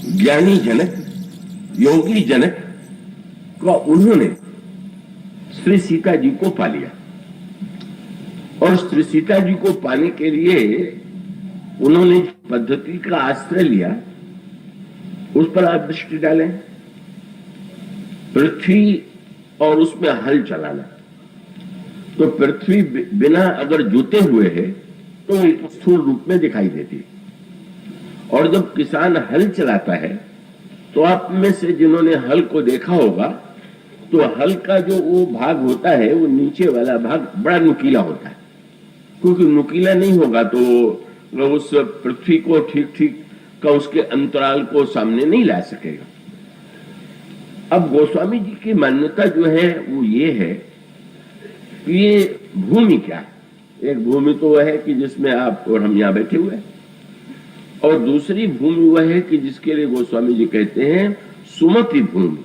ज्ञानी जनक, योगी जनक का उन्होंने श्री सीता जी को पा लिया और श्री सीता जी को पाने के लिए उन्होंने पद्धति का आश्रय लिया, उस पर आप दृष्टि डालें। पृथ्वी और उसमें हल चलाना, तो पृथ्वी बिना अगर जुते हुए है तो एक स्थूल रूप में दिखाई देती है, और जब किसान हल चलाता है तो आप में से जिन्होंने हल को देखा होगा तो हल का जो वो भाग होता है वो नीचे वाला भाग बड़ा नुकीला होता है, क्योंकि नुकीला नहीं होगा तो वो उस पृथ्वी को ठीक ठीक का उसके अंतराल को सामने नहीं ला सकेगा। अब गोस्वामी जी की मान्यता जो है वो ये है कि ये भूमि क्या है। एक भूमि तो वह है कि जिसमें आप और हम यहाँ बैठे हुए हैं, और दूसरी भूमि वह है कि जिसके लिए गोस्वामी जी कहते हैं सुमति भूमि,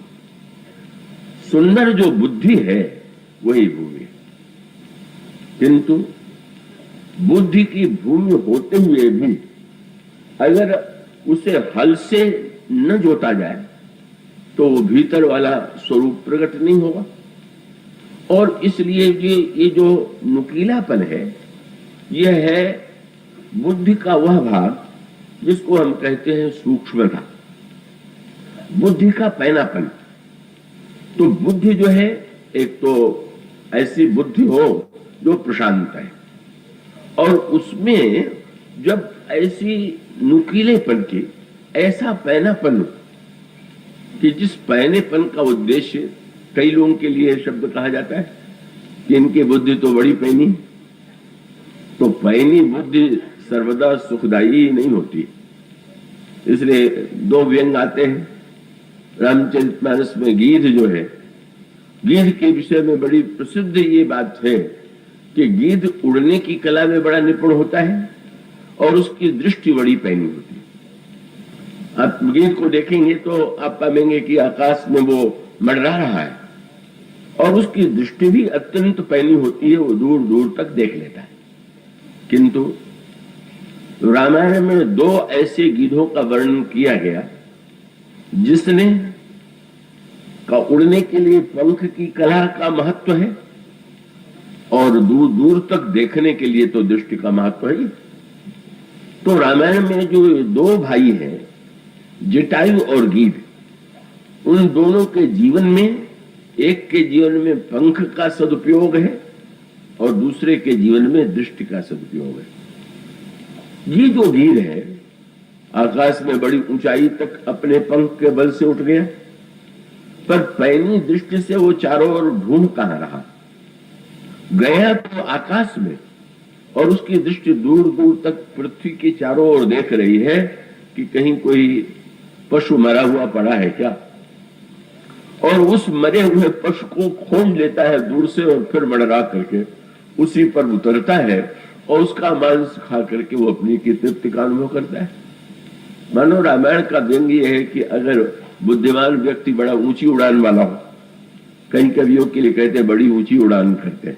सुंदर जो बुद्धि है वही भूमि है। किंतु बुद्धि की भूमि होते हुए भी अगर उसे हल से न जोता जाए तो वो भीतर वाला स्वरूप प्रकट नहीं होगा, और इसलिए ये जो नुकीलापन है यह है बुद्धि का वह भाग जिसको हम कहते हैं सूक्ष्मता, बुद्धि का पैनापन। तो बुद्धि जो है एक तो ऐसी बुद्धि हो जो प्रशांत है, और उसमें जब ऐसी नुकीलेपन की ऐसा पैनापन कि जिस पैनेपन का उद्देश्य कई लोगों के लिए शब्द कहा जाता है कि इनकी बुद्धि तो बड़ी पैनी, तो पैनी बुद्धि सर्वदा सुखदायी नहीं होती। इसलिए दो व्यंग आते हैं रामचरितमानस में। गीध जो है, गीध के विषय में बड़ी प्रसिद्ध ये बात है कि गीध उड़ने की कला में बड़ा निपुण होता है और उसकी दृष्टि बड़ी पैनी होती है। आप गीध को देखेंगे तो आप पाएंगे कि आकाश में वो मंडरा रहा है और उसकी दृष्टि भी अत्यंत पैनी होती है, वो दूर दूर तक देख लेता है। किंतु रामायण में दो ऐसे गीधों का वर्णन किया गया जिसने का उड़ने के लिए पंख की कला का महत्व है और दूर दूर तक देखने के लिए तो दृष्टि का महत्व है। तो रामायण में जो दो भाई हैं जटायु और गीध, उन दोनों के जीवन में एक के जीवन में पंख का सदुपयोग है और दूसरे के जीवन में दृष्टि का सदुपयोग है। ये जो गीध है आकाश में बड़ी ऊंचाई तक अपने पंख के बल से उठ गया, पर पैनी दृष्टि से वो चारों ओर ढूंढ कहां रहा, गया तो आकाश में और उसकी दृष्टि दूर दूर तक पृथ्वी के चारों ओर देख रही है कि कहीं कोई पशु मरा हुआ पड़ा है क्या, और उस मरे हुए पशु को खोज लेता है दूर से और फिर मडरा करके उसी पर उतरता है और उसका मांस खा करके वो अपनी की तृप्ति का अनुभव करता है। मानो रामायण का व्यंग ये है कि अगर बुद्धिमान व्यक्ति बड़ा ऊंची उड़ान वाला हो, कई कवियों के लिए कहते हैं बड़ी ऊंची उड़ान करते हैं,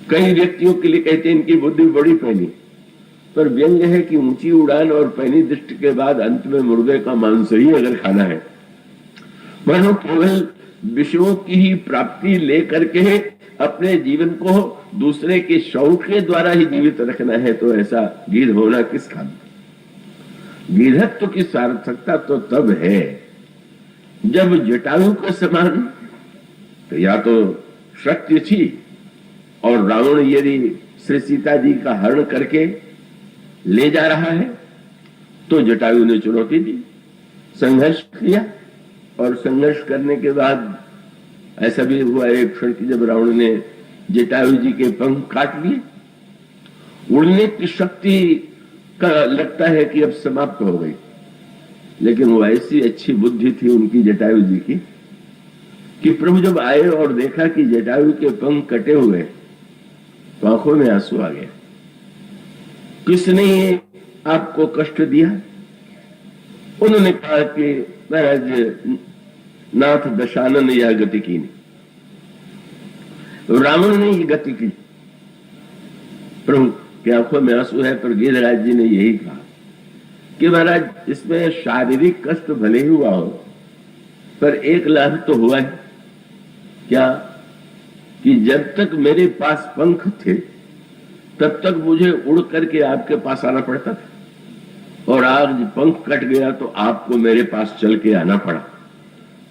कई व्यक्तियों के लिए कहते हैं इनकी बुद्धि बड़ी पैनी, पर व्यंग है कि ऊंची उड़ान और पैनी दृष्टि के बाद अंत में मुर्गे का मांस ही अगर खाना है, मानो केवल विषयों की ही प्राप्ति लेकर के अपने जीवन को दूसरे के शौक के द्वारा ही जीवित रखना है, तो ऐसा गीध होना किस काम। गीधत्व की सार्थकता तो तब है जब जटायु के समान तो या तो शक्ति थी और रावण यदि श्री सीता जी का हरण करके ले जा रहा है तो जटायु ने चुनौती दी, संघर्ष किया, और संघर्ष करने के बाद ऐसा भी हुआ एक क्षण की जब रावण ने जटायु जी के पंख काट लिए, उड़ने की शक्ति का लगता है कि अब समाप्त हो गई, लेकिन वो ऐसी अच्छी बुद्धि थी उनकी जटायु जी की कि प्रभु जब आए और देखा कि जटायु के पंख कटे हुए तो आंखों में आंसू आ गया। किसने आपको कष्ट दिया? उन्होंने कहा कि महाराज नाथ दशानन यह गति की नहीं, रावण ने ये गति की। प्रभु की आंखों में आंसू है, पर गिरिराज जी ने यही कहा कि महाराज इसमें शारीरिक कष्ट भले ही हुआ हो, पर एक लाभ तो हुआ है। क्या? कि जब तक मेरे पास पंख थे तब तक मुझे उड़ करके आपके पास आना पड़ता था, और आज पंख कट गया तो आपको मेरे पास चल के आना पड़ा।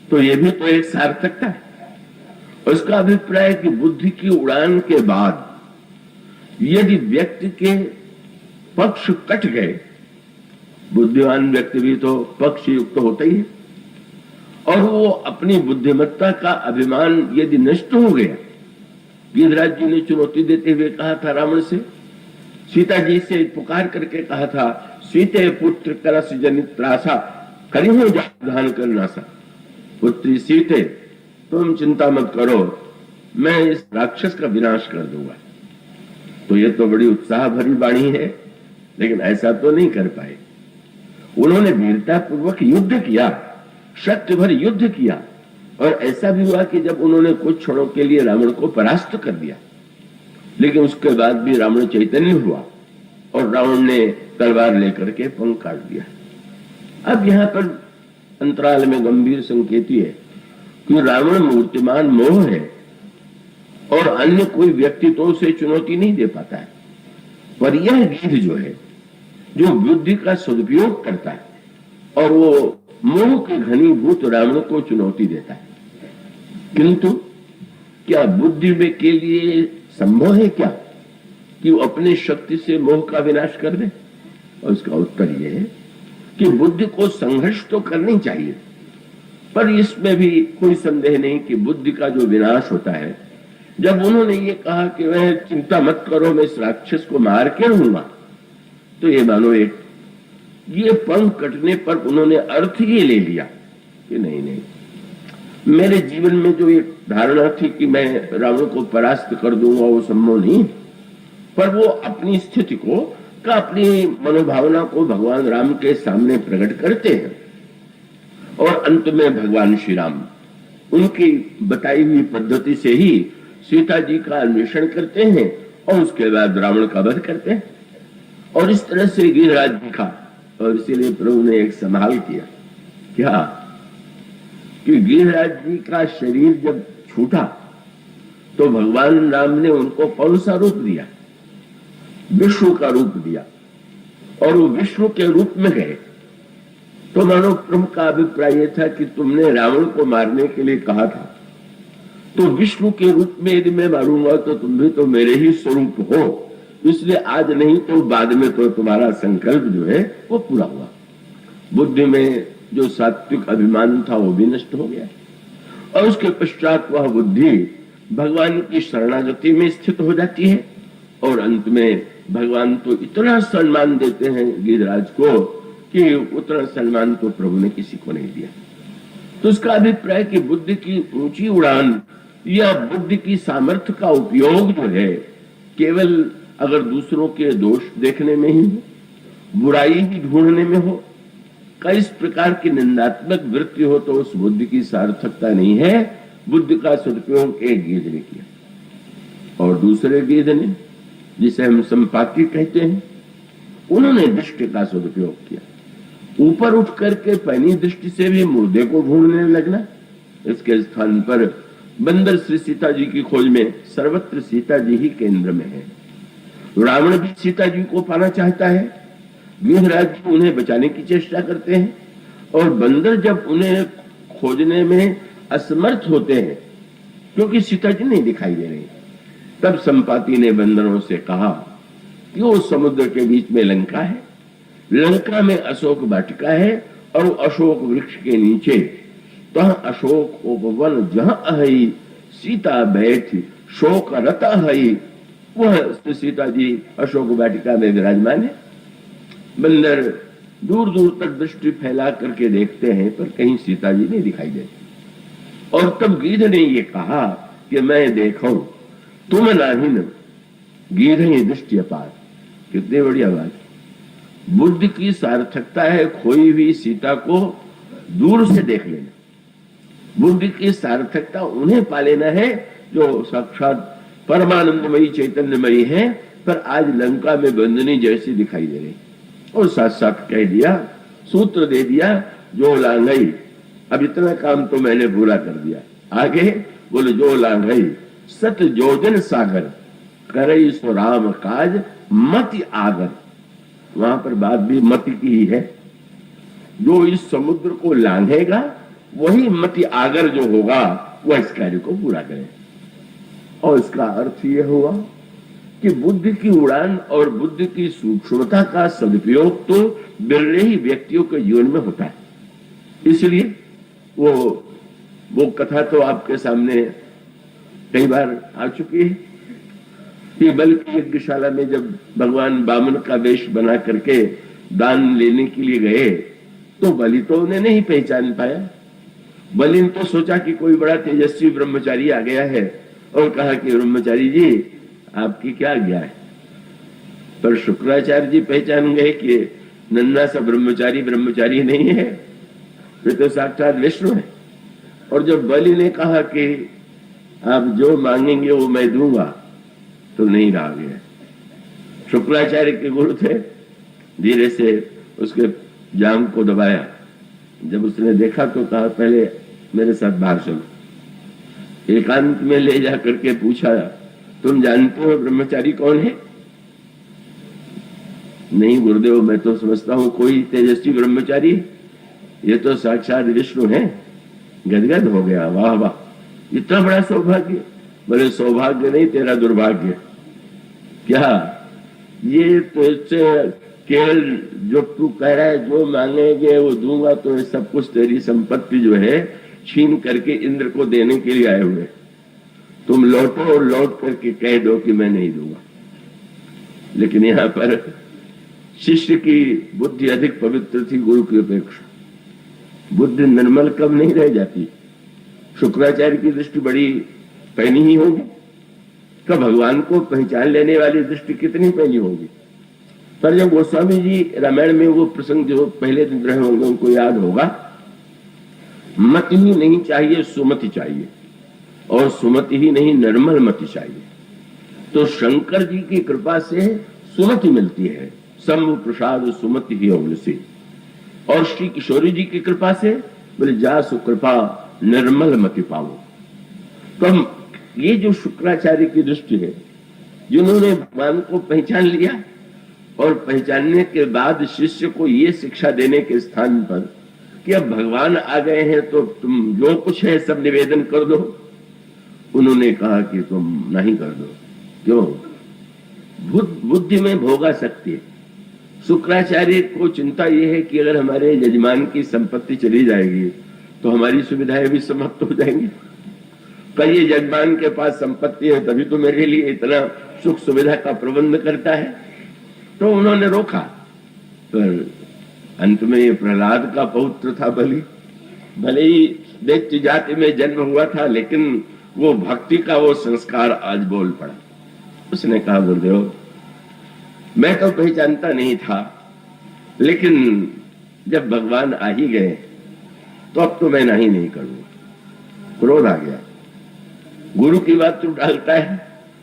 तो ये भी तो एक सार्थकता है। उसका अभिप्राय है कि बुद्धि की उड़ान के बाद यदि व्यक्ति के पक्ष कट गए, बुद्धिमान व्यक्ति भी तो पक्ष युक्त होता ही है, और वो अपनी बुद्धिमत्ता का अभिमान यदि नष्ट हो गया। गिरिराज जी ने चुनौती देते हुए कहा था रावण से, सीता जी से पुकार करके कहा था, सीते पुत्र करस जनित त्रासा करिहो जान कर नासा। पुत्री सीते, तुम चिंता मत करो, मैं इस राक्षस का विनाश कर दूंगा। तो ये तो बड़ी उत्साह भरी वाणी है, लेकिन ऐसा तो नहीं कर पाए। उन्होंने वीरता पूर्वक युद्ध किया, शक्ति भर युद्ध किया, और ऐसा भी हुआ कि जब उन्होंने कुछ क्षणों के लिए रावण को परास्त कर दिया, लेकिन उसके बाद भी रावण चैतन्य हुआ और रावण ने तलवार लेकर के पंख काट दिया। अब यहां पर अंतराल में गंभीर संकेत है कि रावण मूर्तिमान मोह है और अन्य कोई व्यक्ति तो उसे चुनौती नहीं दे पाता है, पर यह गीध जो है, जो बुद्धि का सदुपयोग करता है और वो मोह के घनीभूत रावण को चुनौती देता है। किंतु क्या बुद्धि में के लिए संभव है क्या कि वो अपनी शक्ति से मोह का विनाश कर दे? और उसका उत्तर यह है कि बुद्धि को संघर्ष तो करनी चाहिए, पर इसमें भी कोई संदेह नहीं कि बुद्धि का जो विनाश होता है, जब उन्होंने ये कहा कि वह चिंता मत करो, मैं इस राक्षस को मार के रहूंगा, तो ये मानो एक ये पंख कटने पर उन्होंने अर्थ ये ले लिया कि नहीं नहीं, मेरे जीवन में जो एक धारणा थी कि मैं रावण को परास्त कर दूंगा, वो संभव नहीं। पर वो अपनी स्थिति को का अपनी मनोभावना को भगवान राम के सामने प्रकट करते हैं, और अंत में भगवान श्री राम उनकी बताई हुई पद्धति से ही सीता जी का अन्वेषण करते हैं और उसके बाद रावण का वध करते हैं। और इस तरह से गिरिराज दिखा, और इसीलिए प्रभु ने एक संभाल किया। क्या? कि गिरिराज जी का शरीर जब छूटा तो भगवान राम ने उनको कौन सा रूप दिया? विष्णु का रूप दिया, और वो विष्णु के रूप में गए। तो मानो प्रभु का अभिप्राय यह था कि तुमने रावण को मारने के लिए कहा था, तो विष्णु के रूप में यदि मैं मारूंगा तो तुम भी तो मेरे ही स्वरूप हो, इसलिए आज नहीं तो बाद में तो तुम्हारा संकल्प जो है वो पूरा हुआ। बुद्धि में जो सात्विक अभिमान था वो भी नष्ट हो गया, और उसके पश्चात वह बुद्धि भगवान की शरणागति में स्थित हो जाती है, और अंत में भगवान तो इतना सम्मान देते हैं गिरिराज को कि उतना सम्मान तो प्रभु ने किसी को नहीं दिया। तो उसका अभिप्राय कि बुद्धि की ऊंची उड़ान या बुद्धि की सामर्थ्य का उपयोग जो है, केवल अगर दूसरों के दोष देखने में ही हो, बुराई ही ढूंढने में हो, कई प्रकार की निंदात्मक वृत्ति हो, तो उस बुद्धि की सार्थकता नहीं है। बुद्धि का सदुपयोग एक गीध ने किया, और दूसरे गीध ने, जिसे हम संपाति कहते हैं, उन्होंने दृष्टि का सदुपयोग किया। ऊपर उठ करके पैनी दृष्टि से भी मुर्दे को ढूंढने लगना। इसके स्थान पर बंदर श्री सीता जी की खोज में सर्वत्र सीता जी ही केंद्र में है। रावण भी सीता जी को पाना चाहता है, गिरिराज जी उन्हें बचाने की चेष्टा करते हैं, और बंदर जब उन्हें खोजने में असमर्थ होते हैं क्योंकि सीता जी नहीं दिखाई दे रही, तब संपाति ने बंदरों से कहा कि वो समुद्र के बीच में लंका है, लंका में अशोक वाटिका है, और अशोक वृक्ष के नीचे तह अशोक उपवन जहां अहि सीता बैठ शोक रता हई, वह सीता जी अशोक वाटिका में विराजमान है। बंदर दूर दूर तक दृष्टि फैला करके देखते हैं, पर कहीं सीता जी नहीं दिखाई देती। और तब गीध ने ये कहा कि मैं देखूं तुम नाहिन गीध ही दृष्टि अपार। कितनी बढ़िया बात। बुद्धि की सार्थकता है खोई हुई सीता को दूर से देख लेना। बुद्धि की सार्थकता उन्हें पा लेना है जो साक्षात परमानंदमयी चैतन्यमयी है, पर आज लंका में बंदनी जैसी दिखाई दे रही। और साथ साथ कह दिया, सूत्र दे दिया, जो लांघई, अब इतना काम तो मैंने पूरा कर दिया। आगे बोले, जो लांघई सत जोजन सागर, करई सो राम काज मति आगर। वहां पर बात भी मति की ही है। जो इस समुद्र को लांघेगा वही मति आगर जो होगा वह इस कार्य को पूरा करे। और इसका अर्थ यह हुआ कि बुद्धि की उड़ान और बुद्धि की सूक्ष्मता का सदुपयोग तो बिरले ही व्यक्तियों के जीवन में होता है। इसलिए वो कथा तो आपके सामने कई बार आ चुकी है कि बल्कि यज्ञशाला में जब भगवान बामन का वेश बना करके दान लेने के लिए गए तो बलि तो उन्हें नहीं पहचान पाया। बलि ने तो सोचा कि कोई बड़ा तेजस्वी ब्रह्मचारी आ गया है और कहा कि ब्रह्मचारी जी आपकी क्या आज्ञा है। पर शुक्राचार्य जी पहचान गए कि नन्ना सा ब्रह्मचारी नहीं है, वे तो साक्षात विष्णु है। और जब बलि ने कहा कि आप जो मांगेंगे वो मैं दूंगा, तो नहीं रहा गया। शुक्राचार्य के गुरु थे, धीरे से उसके जांघ को दबाया। जब उसने देखा तो कहा, पहले मेरे साथ बाहर चलो। एकांत में ले जा करके पूछा, तुम जानते हो ब्रह्मचारी कौन है? नहीं गुरुदेव, मैं तो समझता हूं कोई तेजस्वी ब्रह्मचारी, ये तो साक्षात विष्णु है। गदगद हो गया, वाह वाह, इतना बड़ा सौभाग्य। बोले सौभाग्य नहीं, तेरा दुर्भाग्य। क्या ये तो इससे केवल जो तू कह रहा है जो मांगेंगे वो दूंगा, तो ये सब कुछ तेरी संपत्ति जो है छीन करके इंद्र को देने के लिए आए हुए। तुम लौटो और लौट करके कह दो कि मैं नहीं दूंगा। लेकिन यहां पर शिष्य की बुद्धि अधिक पवित्र थी गुरु की अपेक्षा। बुद्धि निर्मल कब नहीं रह जाती। शुक्राचार्य की दृष्टि बड़ी पैनी ही होगी, कब भगवान को पहचान लेने वाली दृष्टि कितनी पैनी होगी। पर जब गोस्वामी जी रामायण में वो प्रसंग जो पहले दिन रहे होंगे उनको याद होगा, मति ही नहीं चाहिए, सुमति चाहिए, और सुमति ही नहीं निर्मल मति चाहिए। तो शंकर जी की कृपा से सुमति मिलती है, शंभु प्रसाद सुमति ही अवलसी। और श्री किशोरी जी की कृपा से बोले, जा सुकृपा निर्मल मति पाओ। तो हम ये जो शुक्राचार्य की दृष्टि है, जिन्होंने भगवान को पहचान लिया और पहचानने के बाद शिष्य को ये शिक्षा देने के स्थान पर कि अब भगवान आ गए हैं तो तुम जो कुछ है सब निवेदन कर दो, उन्होंने कहा कि तुम नहीं कर दो। क्यों? बुद्धि में भोगा सकती है। शुक्राचार्य को चिंता यह है कि अगर हमारे यजमान की संपत्ति चली जाएगी तो हमारी सुविधाएं भी समाप्त हो जाएंगी। पर ये यजमान के पास संपत्ति है तभी तो मेरे लिए इतना सुख सुविधा का प्रबंध करता है। तो उन्होंने रोका। पर अंत में ये प्रहलाद का पौत्र था बलि, भले ही दैत्य जाति में जन्म हुआ था, लेकिन वो भक्ति का वो संस्कार आज बोल पड़ा। उसने कहा, गुरुदेव मैं तो पहचानता नहीं था, लेकिन जब भगवान आ ही गए तो अब तो मैं नहीं करूंगा। क्रोध आ गया। गुरु की बात तो डालता है,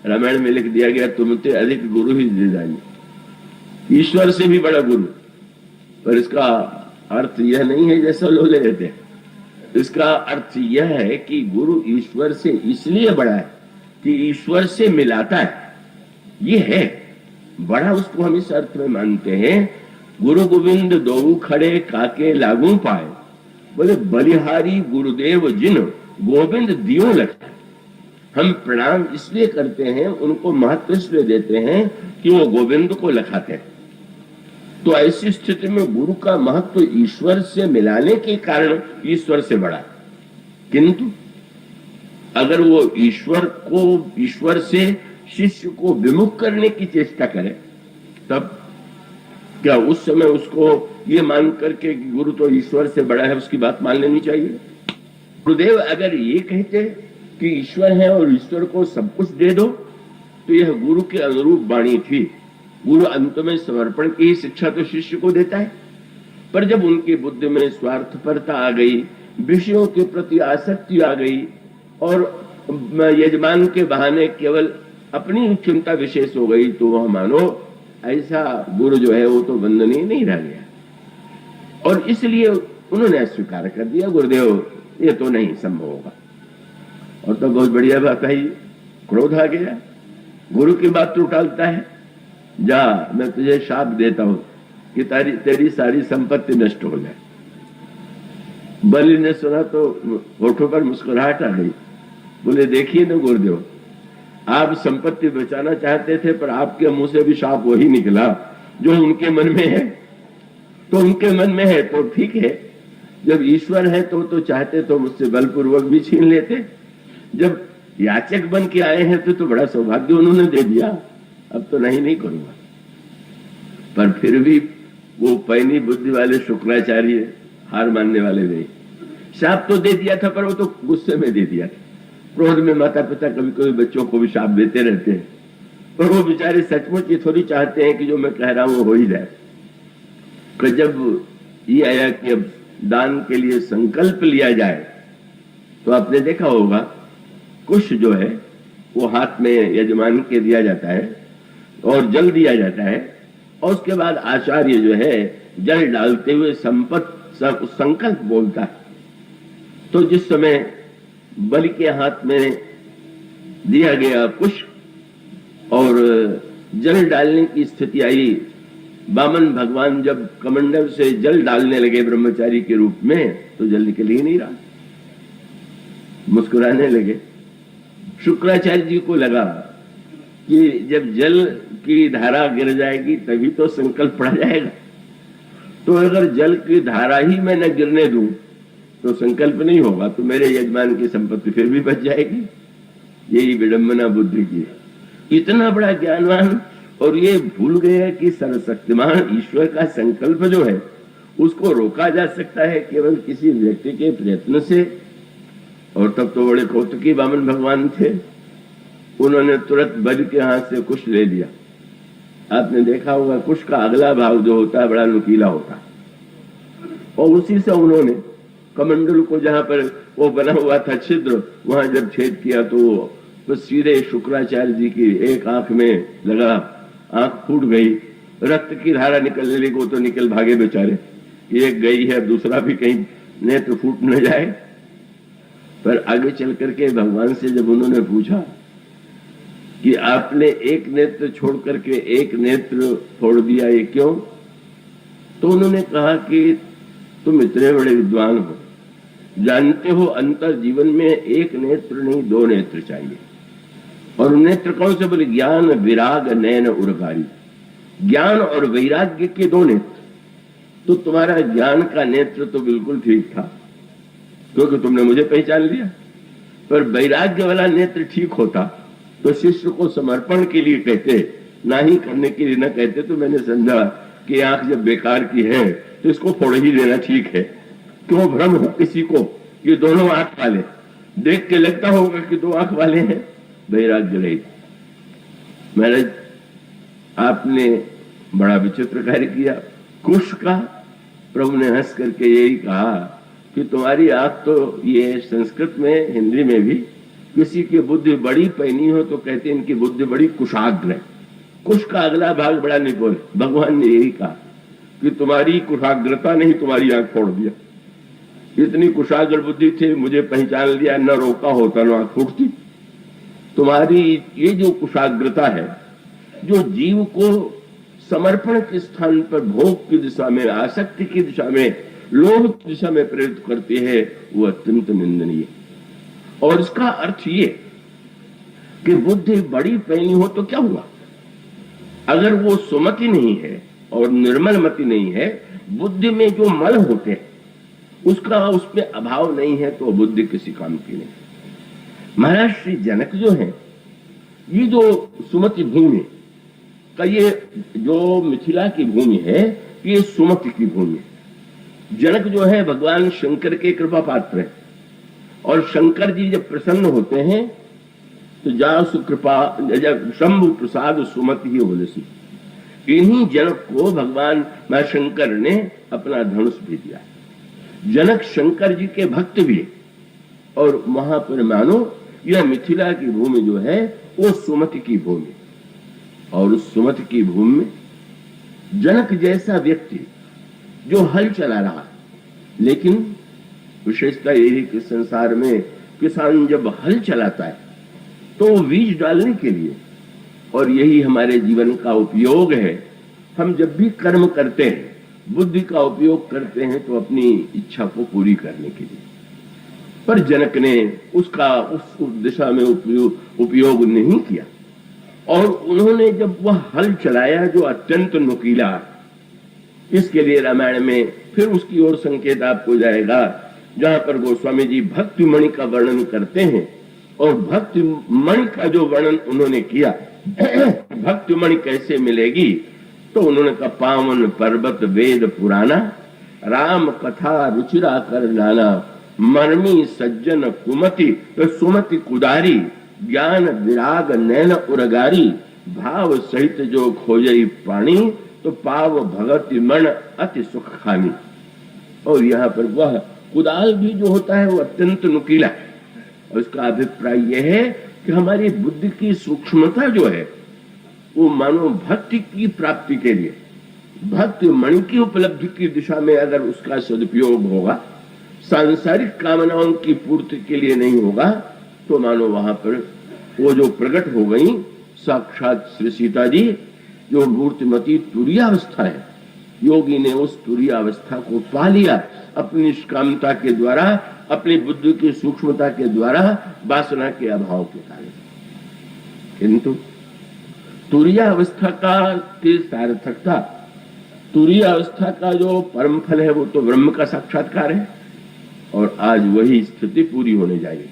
रामायण में लिख दिया गया, तुमसे अधिक गुरु ही दे जाएंगे, ईश्वर से भी बड़ा गुरु। पर इसका अर्थ यह नहीं है जैसा लोग ले लेते हैं। इसका अर्थ यह है कि गुरु ईश्वर से इसलिए बड़ा है कि ईश्वर से मिलाता है। ये है बड़ा, उसको हम इस अर्थ में मानते हैं, गुरु गोविंद दो खड़े काके लागू पाए। बोले बलिहारी गुरुदेव जिन गोविंद दियो लगे। हम प्रणाम इसलिए करते हैं, उनको महत्व इसलिए देते हैं कि वो गोविंद को लखाते हैं। तो ऐसी स्थिति में गुरु का महत्व ईश्वर से मिलाने के कारण ईश्वर से बड़ा। किंतु अगर वो ईश्वर से शिष्य को विमुख करने की चेष्टा करे, तब क्या उस समय उसको ये मान करके कि गुरु तो ईश्वर से बड़ा है उसकी बात मान लेनी चाहिए? गुरुदेव अगर ये कहते कि ईश्वर है और ईश्वर को सब कुछ दे दो, तो यह गुरु के अनुरूप वाणी थी। गुरु अंत में समर्पण की शिक्षा तो शिष्य को देता है। पर जब उनकी बुद्धि में स्वार्थपरता आ गई, विषयों के प्रति आसक्ति आ गई और यजमान के बहाने केवल अपनी चिंता विशेष हो गई, तो वह मानो ऐसा गुरु जो है वो तो वंदनीय नहीं रह गया, और इसलिए उन्होंने स्वीकार कर दिया, गुरुदेव ये तो नहीं संभव होगा। और तो बहुत बढ़िया बात है, क्रोध आ गया, गुरु की बात तो टालता है, जा मैं तुझे शाप देता हूं कि तेरी सारी संपत्ति नष्ट हो जाए। बलि ने सुना तो होठों पर मुस्कुराहट आ गई, बोले देखिए ना गुरुदेव, आप संपत्ति बचाना चाहते थे पर आपके मुंह से भी शाप वही निकला जो उनके मन में है। तो उनके मन में है तो ठीक है, जब ईश्वर है तो चाहते तो मुझसे बलपूर्वक भी छीन लेते, जब याचक बन के आए हैं तो बड़ा सौभाग्य उन्होंने दे दिया, अब तो नहीं करूंगा। पर फिर भी वो पैनी बुद्धि वाले शुक्राचार्य हार मानने वाले नहीं, शाप तो दे दिया था पर वो तो गुस्से में दे दिया था। क्रोध में माता पिता कभी कभी बच्चों को भी शाप देते रहते हैं, पर वो बेचारे सचमुच ये थोड़ी चाहते हैं कि जो मैं कह रहा हूं वो हो ही जाए। तो जब ये आया कि अब दान के लिए संकल्प लिया जाए, तो आपने देखा होगा कुश जो है वो हाथ में यजमान के दिया जाता है और जल दिया जाता है, और उसके बाद आचार्य जो है जल डालते हुए संकल्प बोलता है। तो जिस समय बलि के हाथ में दिया गया कुश और जल डालने की स्थिति आई, वामन भगवान जब कमंडल से जल डालने लगे ब्रह्मचारी के रूप में, तो जल निकल ही नहीं रहा, मुस्कुराने लगे। शुक्राचार्य जी को लगा कि जब जल की धारा गिर जाएगी तभी तो संकल्प पड़ा जाएगा, तो अगर जल की धारा ही मैं न गिरने दूं तो संकल्प नहीं होगा, तो मेरे यजमान की संपत्ति फिर भी बच जाएगी। यही विडंबना बुद्धि की है। इतना बड़ा ज्ञानवान, और ये भूल गया कि सर्वशक्तिमान ईश्वर का संकल्प जो है उसको रोका जा सकता है केवल किसी व्यक्ति के प्रयत्न से। और तब तो बड़े कौतुकी वामन भगवान थे, उन्होंने तुरंत बलि के हाथ से कुश ले लिया। आपने देखा होगा कुश का अगला भाग जो होता है बड़ा नुकीला होता है, और उसी से उन्होंने कमंडल को जहां पर वो बना हुआ था छिद्र, वहां जब छेद किया तो सीधे शुक्राचार्य जी की एक आंख में लगा, आंख फूट गई, रक्त की धारा निकलने लगी। वो तो निकल भागे बेचारे, एक गई है, दूसरा भी कहीं नेत्र फूट न जाए। पर आगे चल करके भगवान से जब उन्होंने पूछा कि आपने एक नेत्र छोड़ करके एक नेत्र फोड़ दिया, ये क्यों? तो उन्होंने कहा कि तुम इतने बड़े विद्वान हो, जानते हो अंतर जीवन में एक नेत्र नहीं दो नेत्र चाहिए। और नेत्र कौन से? बोले ज्ञान विराग नयन उर्गारी, ज्ञान और वैराग्य के दो नेत्र। तो तुम्हारा ज्ञान का नेत्र तो बिल्कुल ठीक था क्योंकि तुमने मुझे पहचान लिया, पर वैराग्य वाला नेत्र ठीक होता तो शिष्य को समर्पण के लिए कहते, ना ही करने के लिए न कहते। तो मैंने समझा कि आंख जब बेकार की है तो इसको फोड़ ही देना ठीक है। क्यों भ्रम हो किसी को कि दोनों आंख वाले, देख के लगता होगा कि दो आंख वाले हैं, वैराग्य रहित। महाराज आपने बड़ा विचित्र कार्य किया। कुश का प्रभु ने हंस करके यही कहा कि तुम्हारी आंख तो, ये संस्कृत में हिंदी में भी किसी की बुद्धि बड़ी पैनी हो तो कहते इनकी बुद्धि बड़ी कुशाग्र है। कुश का अगला भाग बड़ा निपुण। भगवान ने यही कहा कि तुम्हारी कुशाग्रता ने ही तुम्हारी आंख फोड़ दिया। इतनी कुशाग्र बुद्धि थी, मुझे पहचान लिया, न रोका होता न आंख फूटती। तुम्हारी ये जो कुशाग्रता है, जो जीव को समर्पण के स्थान पर भोग की दिशा में, आसक्ति की दिशा में, लोभ की दिशा में प्रेरित करती है, वो अत्यंत निंदनीय। और इसका अर्थ ये कि बुद्धि बड़ी पैनी हो तो क्या हुआ? अगर वो सुमति नहीं है और निर्मल मति नहीं है, बुद्धि में जो मल होते हैं उसका उसमें अभाव नहीं है, तो बुद्धि किसी काम की नहीं। महाराज श्री जनक जो है, ये जो सुमति भूमि का, ये जो मिथिला की भूमि है, ये सुमति की भूमि है। जनक जो है भगवान शंकर के कृपा पात्र है, और शंकर जी जब प्रसन्न होते हैं तो जा सुकृपा जब शंभु प्रसाद सुमति ही बोले सी। इन्हीं जनक को भगवान मां शंकर ने अपना धनुष भी दिया। जनक शंकर जी के भक्त भी, और वहां पर मानो यह मिथिला की भूमि जो है वो सुमति की भूमि, और उस सुमति की भूमि में जनक जैसा व्यक्ति जो हल चला रहा, लेकिन विशेषता यही कि संसार में किसान जब हल चलाता है तो बीज डालने के लिए, और यही हमारे जीवन का उपयोग है। हम जब भी कर्म करते हैं, बुद्धि का उपयोग करते हैं तो अपनी इच्छा को पूरी करने के लिए, पर जनक ने उसका उस दिशा में उपयोग नहीं किया। और उन्होंने जब वह हल चलाया जो अत्यंत नुकीला, इसके लिए रामायण में फिर उसकी ओर संकेत आपको जाएगा, जहां पर गोस्वामी जी भक्ति मणि का वर्णन करते हैं। और भक्ति मणि का जो वर्णन उन्होंने किया, भक्ति मणि कैसे मिलेगी, तो उन्होंने कहा पावन पर्वत वेद पुराना, राम कथा रुचिरा कर नाना, मर्मी सज्जन कुमति तो सुमति कुदारी, ज्ञान विराग नैन उरगारी, भाव सहित जो खोजई पानी, तो पाव भगति मन अति सुख खानी। और यहाँ पर वह कुदाल भी जो होता है वो अत्यंत नुकीला है, और इसका अभिप्राय यह है कि हमारी बुद्धि की सूक्ष्मता जो है वो मानो भक्ति की प्राप्ति के लिए, भक्ति मणि की उपलब्धि की दिशा में अगर उसका सदुपयोग होगा, सांसारिक कामनाओं की पूर्ति के लिए नहीं होगा, तो मानो वहां पर वो जो प्रकट हो गई साक्षात श्री सीता जी, जो मूर्तिमती तुरीयावस्था है, योगी ने उस तुरीयावस्था को पा लिया अपनी निष्कामता के द्वारा, अपनी बुद्धि की सूक्ष्मता के द्वारा, वासना के अभाव के कारण। किंतु तुरीयावस्था का सार्थकता, तुरीयावस्था का जो परम फल है वो तो ब्रह्म का साक्षात्कार है, और आज वही स्थिति पूरी होने जाएगी।